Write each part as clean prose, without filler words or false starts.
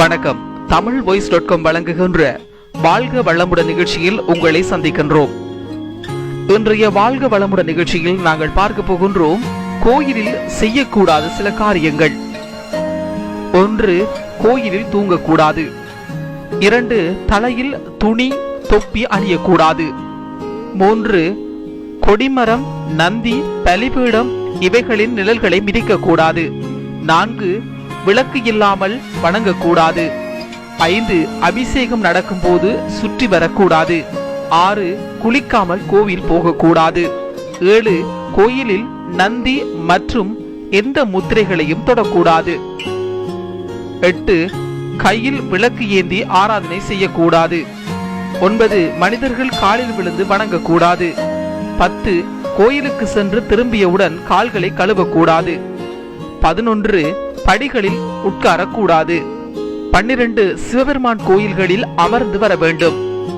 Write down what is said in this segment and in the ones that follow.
வணக்கம். தமிழ் voice.com வழங்குகின்ற வாழ்க வளமுடன் நிகழ்ச்சியில் உங்களை சந்திக்கின்றோம். இன்றைய வாழ்க வளமுடன் நிகழ்ச்சியில் நாங்கள் பார்க்க போகின்றோம் கோயிலில் செய்யக்கூடாத சில காரியங்கள். 1. கோயிலில் தூங்கக்கூடாது. 2. தலையில் துணி தொப்பி அணியக்கூடாது. 3. கொடிமரம், நந்தி, பலிபீடம் இவைகளின் நிழல்களை மிதிக்கக்கூடாது. 4. விளக்கு இல்லாமல் வணங்கக்கூடாது. 5. அபிஷேகம் நடக்கும் போது சுற்றி வரக்கூடாது. 6. குளிக்காமல் கோவில் போகக்கூடாது. 7. கோயிலில் நந்தி மற்றும் எந்த முத்திரைகளையும் தொடக்கூடாது. 8. கையில் விளக்கு ஏந்தி ஆராதனை செய்யக்கூடாது. 9. மனிதர்கள் காலில் விழுந்து வணங்கக்கூடாது. 10. கோயிலுக்கு சென்று திரும்பியவுடன் கால்களை கழுவக்கூடாது. 11. படிகளில் உட்காரக்கூடாது. 12. சிவபெருமான் கோயில்களில் அமர்ந்து வர வேண்டும்.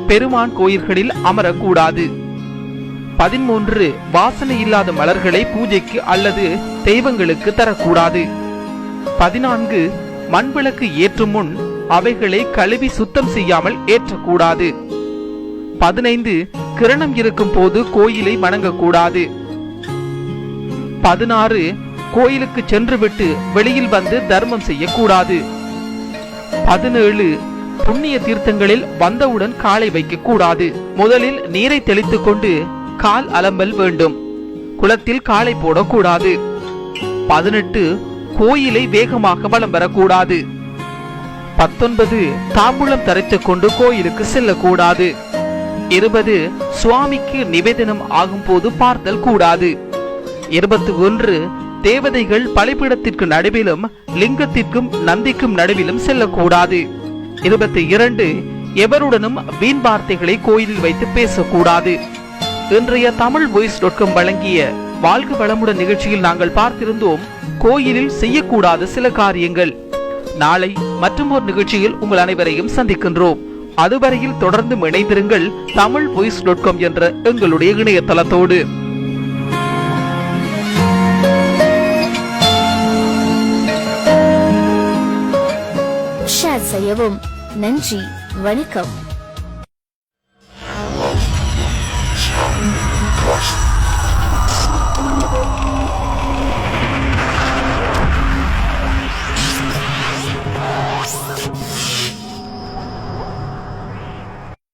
பெருமான் கோயில்களில் அமரக்கூடாது. 13. வாசனை இல்லாத மலர்களை பூஜைக்கு அல்லது தெய்வங்களுக்கு தரக்கூடாது. 14. மண்விளக்கு ஏற்றும் முன் அவைகளை கழுவி சுத்தம் செய்யாமல் ஏற்றக்கூடாது. 15. கிரணம் இருக்கும் போது கோயிலை வணங்கக்கூடாது. 16. கோயிலுக்கு சென்றுவிட்டு வெளியில் வந்து தர்மம் செய்யக்கூடாது. 17. புண்ணிய தீர்த்தங்களில் வந்தவுடன் காலை வைக்க கூடாது. முதலில் நீரை தெளித்துக் கொண்டு கால் அலம்பல் வேண்டும். குளத்தில் காலை போடக்கூடாது. 18. கோயிலை வேகமாக வலம் வரக்கூடாது. 19. தாம்பூலம் தரித்துக் கொண்டு கோயிலுக்கு செல்லக்கூடாது. 20. சுவாமிக்கு நிவேதனம் ஆகும் போது பார்த்தல் கூடாது. 21. தேவதைகள் பலிபீடத்திற்கு நடுவிலும் லிங்கத்திற்கும் நந்திக்கும் நடுவிலும் செல்லக்கூடாது. 22. எவருடனும் வீண் வார்த்தைகளை கோயிலில் வைத்து பேசக்கூடாது. இன்றைய தமிழ் voice.com வழங்கிய வாழ்க வளமுடன் நிகழ்ச்சியில் நாங்கள் பார்த்திருந்தோம் கோயிலில் செய்யக்கூடாத சில காரியங்கள். நாளை மற்றும் ஒரு நிகழ்ச்சியில் உங்கள் அனைவரையும் சந்திக்கின்றோம். அதுவரையில் தொடர்ந்து இணைந்திருங்கள் தமிழ் voice.com என்ற எங்களுடைய இணையதளத்தோடு. ஷேர் செய்யவும். நன்றி. வணக்கம்.